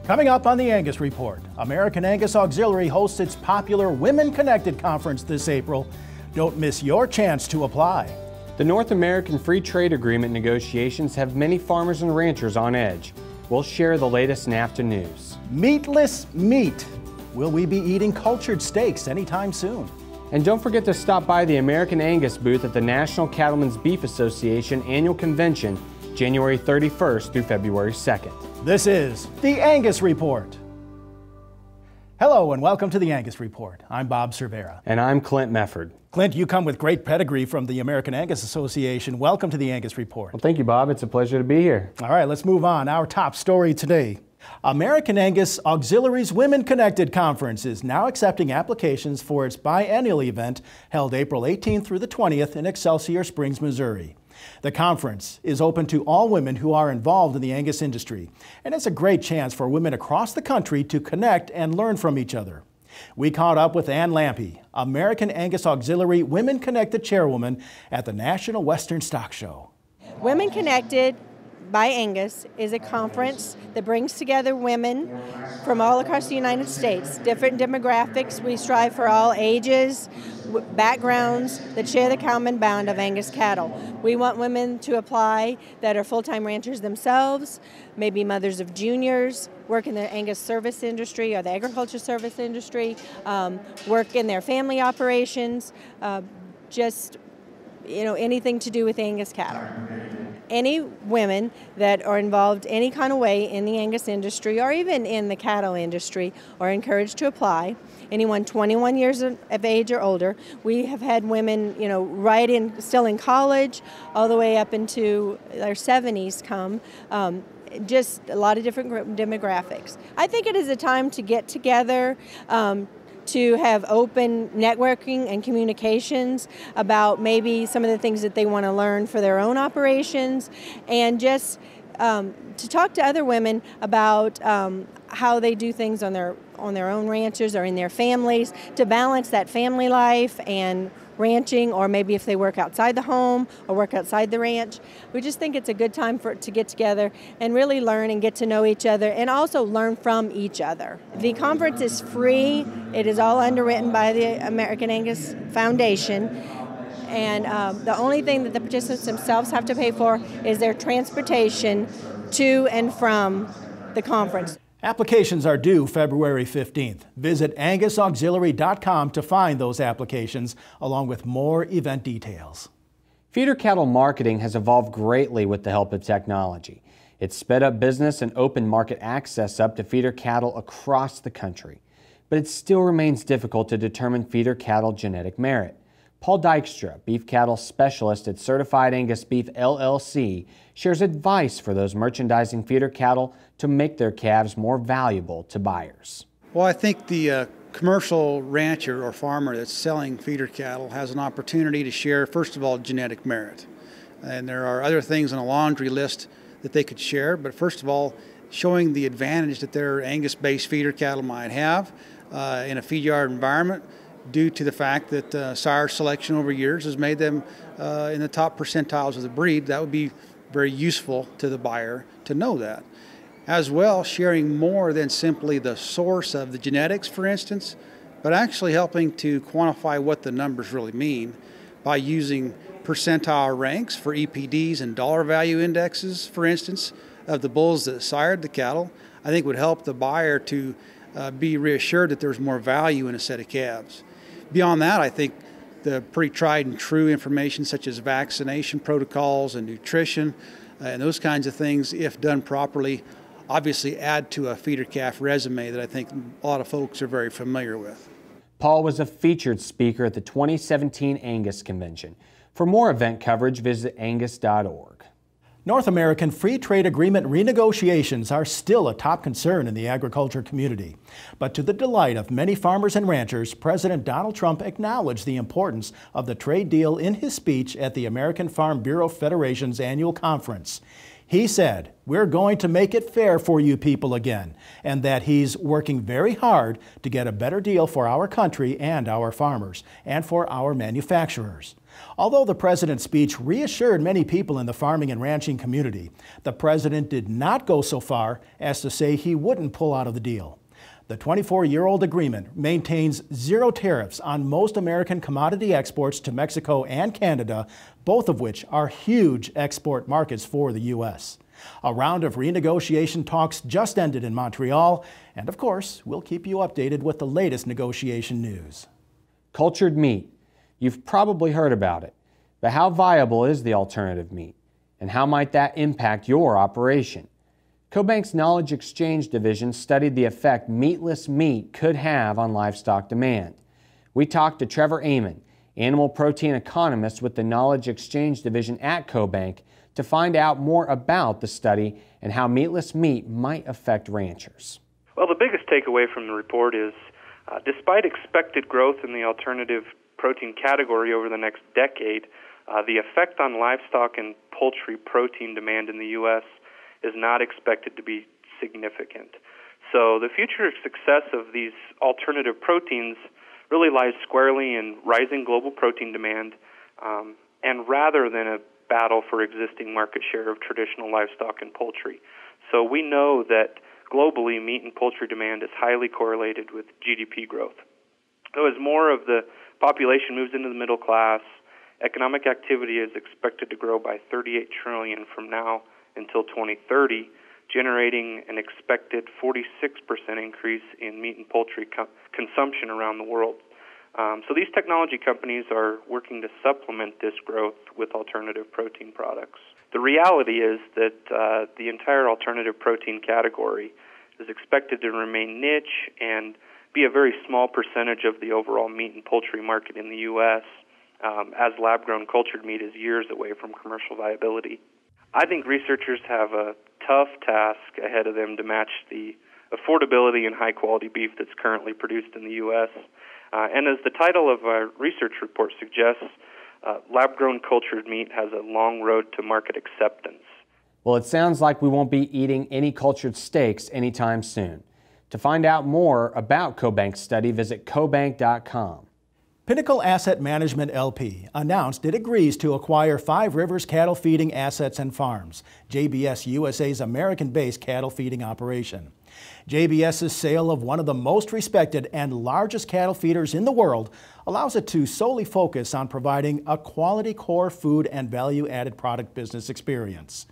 Coming up on the Angus Report, American Angus Auxiliary hosts its popular Women Connected Conference this April. Don't miss your chance to apply. The North American Free Trade Agreement negotiations have many farmers and ranchers on edge. We'll share the latest NAFTA news. Meatless meat. Will we be eating cultured steaks anytime soon? And don't forget to stop by the American Angus booth at the National Cattlemen's Beef Association Annual Convention, January 31st through February 2nd. This is the Angus Report. Hello and welcome to the Angus Report. I'm Bob Cervera. And I'm Clint Mefford. Clint, you come with great pedigree from the American Angus Association. Welcome to the Angus Report. Well, thank you, Bob. It's a pleasure to be here. All right, let's move on. Our top story today. American Angus Auxiliary's Women Connected Conference is now accepting applications for its biennial event held April 18th through the 20th in Excelsior Springs, Missouri. The conference is open to all women who are involved in the Angus industry, and it's a great chance for women across the country to connect and learn from each other. We caught up with Ann Lampe, American Angus Auxiliary Women Connected Chairwoman at the National Western Stock Show. Women Connected by Angus is a conference that brings together women from all across the United States, different demographics. We strive for all ages, backgrounds that share the common bond of Angus cattle. We want women to apply that are full-time ranchers themselves, maybe mothers of juniors, work in the Angus service industry or the agriculture service industry, work in their family operations, just anything to do with Angus cattle. Any women that are involved any kind of way in the Angus industry or even in the cattle industry are encouraged to apply. Anyone 21 years of age or older. We have had women, still in college, all the way up into their 70s come. Just a lot of different demographics. I think it is a time to get together, to have open networking and communications about maybe some of the things that they want to learn for their own operations, and just to talk to other women about how they do things on their own ranches or in their families, to balance that family life and ranching, or maybe if they work outside the home or work outside the ranch. We just think it's a good time to get together and really learn and get to know each other, and also learn from each other. The conference is free. It is all underwritten by the American Angus Foundation, and the only thing that the participants themselves have to pay for is their transportation to and from the conference. Applications are due February 15th. Visit angusauxiliary.com to find those applications, along with more event details. Feeder cattle marketing has evolved greatly with the help of technology. It's sped up business and opened market access up to feeder cattle across the country. But it still remains difficult to determine feeder cattle genetic merit. Paul Dykstra, beef cattle specialist at Certified Angus Beef LLC, shares advice for those merchandising feeder cattle to make their calves more valuable to buyers. Well, I think the commercial rancher or farmer that's selling feeder cattle has an opportunity to share, first of all, genetic merit. And there are other things on a laundry list that they could share, but first of all, showing the advantage that their Angus-based feeder cattle might have in a feed yard environment, due to the fact that sire selection over years has made them in the top percentiles of the breed. That would be very useful to the buyer to know that. As well, sharing more than simply the source of the genetics, for instance, but actually helping to quantify what the numbers really mean by using percentile ranks for EPDs and dollar value indexes, for instance, of the bulls that sired the cattle, I think would help the buyer to be reassured that there's more value in a set of calves. Beyond that, I think the pretty tried and true information such as vaccination protocols and nutrition and those kinds of things, if done properly, obviously add to a feeder calf resume that I think a lot of folks are very familiar with. Paul was a featured speaker at the 2017 Angus Convention. For more event coverage, visit angus.org. North American Free Trade Agreement renegotiations are still a top concern in the agriculture community. But to the delight of many farmers and ranchers, President Donald Trump acknowledged the importance of the trade deal in his speech at the American Farm Bureau Federation's annual conference. He said, "We're going to make it fair for you people again," and that he's working very hard to get a better deal for our country and our farmers, and for our manufacturers. Although the president's speech reassured many people in the farming and ranching community, the president did not go so far as to say he wouldn't pull out of the deal. The 24-year-old agreement maintains zero tariffs on most American commodity exports to Mexico and Canada, both of which are huge export markets for the U.S. A round of renegotiation talks just ended in Montreal, and of course, we'll keep you updated with the latest negotiation news. Cultured meat. You've probably heard about it, but how viable is the alternative meat? And how might that impact your operation? CoBank's Knowledge Exchange Division studied the effect meatless meat could have on livestock demand. We talked to Trevor Amon, animal protein economist with the Knowledge Exchange Division at CoBank, to find out more about the study and how meatless meat might affect ranchers. Well, the biggest takeaway from the report is, despite expected growth in the alternative protein category over the next decade, the effect on livestock and poultry protein demand in the U.S. is not expected to be significant. So the future success of these alternative proteins really lies squarely in rising global protein demand, and rather than a battle for existing market share of traditional livestock and poultry. So we know that globally meat and poultry demand is highly correlated with GDP growth. So as more of the population moves into the middle class, economic activity is expected to grow by $38 trillion from now until 2030, generating an expected 46% increase in meat and poultry consumption around the world. So these technology companies are working to supplement this growth with alternative protein products. The reality is that the entire alternative protein category is expected to remain niche and be a very small percentage of the overall meat and poultry market in the U.S., as lab-grown cultured meat is years away from commercial viability. I think researchers have a tough task ahead of them to match the affordability and high-quality beef that's currently produced in the U.S. And as the title of our research report suggests, lab-grown cultured meat has a long road to market acceptance. Well, it sounds like we won't be eating any cultured steaks anytime soon. To find out more about CoBank's study, visit cobank.com. Pinnacle Asset Management LP announced it agrees to acquire Five Rivers Cattle Feeding Assets and Farms, JBS USA's American-based cattle feeding operation. JBS's sale of one of the most respected and largest cattle feeders in the world allows it to solely focus on providing a quality core food and value-added product business experience.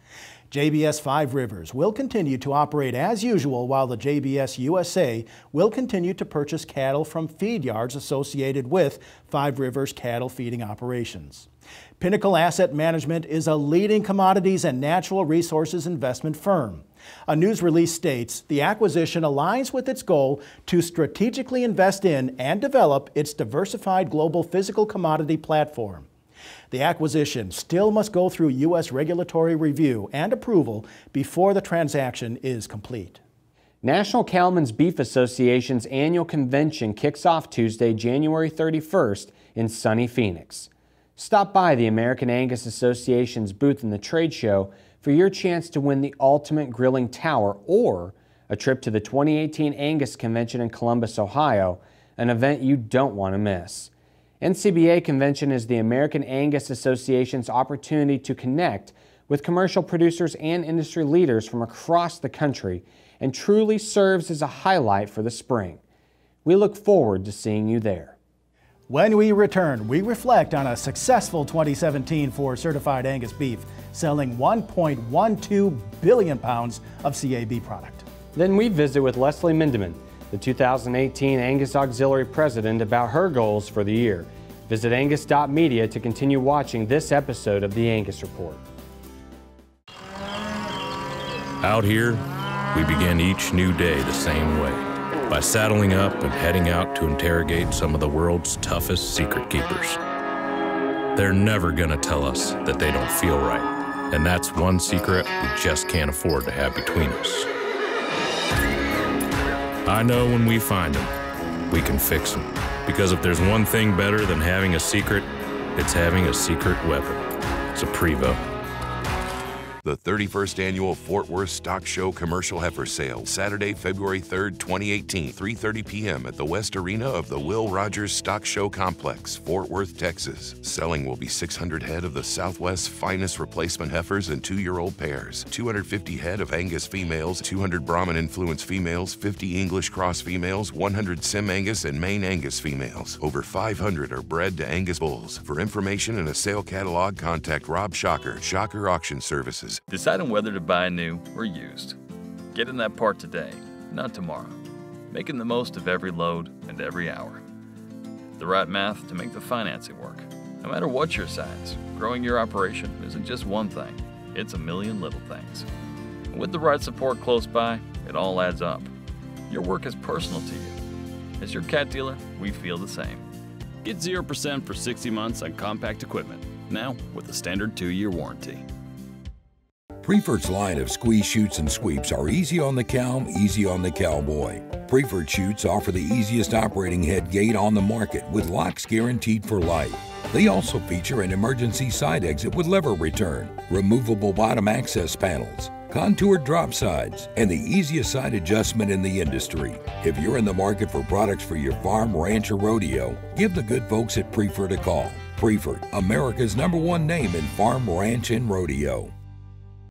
JBS Five Rivers will continue to operate as usual, while the JBS USA will continue to purchase cattle from feed yards associated with Five Rivers cattle feeding operations. Pinnacle Asset Management is a leading commodities and natural resources investment firm. A news release states the acquisition aligns with its goal to strategically invest in and develop its diversified global physical commodity platform. The acquisition still must go through U.S. regulatory review and approval before the transaction is complete. National Cattlemen's Beef Association's annual convention kicks off Tuesday, January 31st in sunny Phoenix. Stop by the American Angus Association's booth in the trade show for your chance to win the ultimate grilling tower or a trip to the 2018 Angus Convention in Columbus, Ohio, an event you don't want to miss. NCBA Convention is the American Angus Association's opportunity to connect with commercial producers and industry leaders from across the country and truly serves as a highlight for the spring. We look forward to seeing you there. When we return, we reflect on a successful 2017 for certified Angus beef, selling 1.12 billion pounds of CAB product. Then we visit with Leslie Mindeman, the 2018 Angus Auxiliary President, about her goals for the year. Visit angus.media to continue watching this episode of the Angus Report. Out here, we begin each new day the same way, by saddling up and heading out to interrogate some of the world's toughest secret keepers. They're never gonna tell us that they don't feel right, and that's one secret we just can't afford to have between us. I know when we find them, we can fix them. Because if there's one thing better than having a secret, it's having a secret weapon. It's a Prevo. The 31st Annual Fort Worth Stock Show Commercial Heifer Sale, Saturday, February 3rd, 2018, 3:30 p.m. at the West Arena of the Will Rogers Stock Show Complex, Fort Worth, Texas. Selling will be 600 head of the Southwest's finest replacement heifers and 2-year-old pairs, 250 head of Angus females, 200 Brahman-influenced females, 50 English cross females, 100 Sim Angus and Maine Angus females. Over 500 are bred to Angus bulls. For information and a sale catalog, contact Rob Shocker, Shocker Auction Services. Deciding whether to buy new or used. Get in that part today, not tomorrow. Making the most of every load and every hour. The right math to make the financing work. No matter what your size, growing your operation isn't just one thing, it's a million little things. And with the right support close by, it all adds up. Your work is personal to you. As your cat dealer, we feel the same. Get 0% for 60 months on compact equipment, now with a standard 2-year warranty. Preferred's line of squeeze chutes and sweeps are easy on the cow, easy on the cowboy. Preferred chutes offer the easiest operating head gate on the market with locks guaranteed for life. They also feature an emergency side exit with lever return, removable bottom access panels, contoured drop sides, and the easiest side adjustment in the industry. If you're in the market for products for your farm, ranch, or rodeo, give the good folks at Preferred a call. Preferred, America's #1 name in farm, ranch, and rodeo.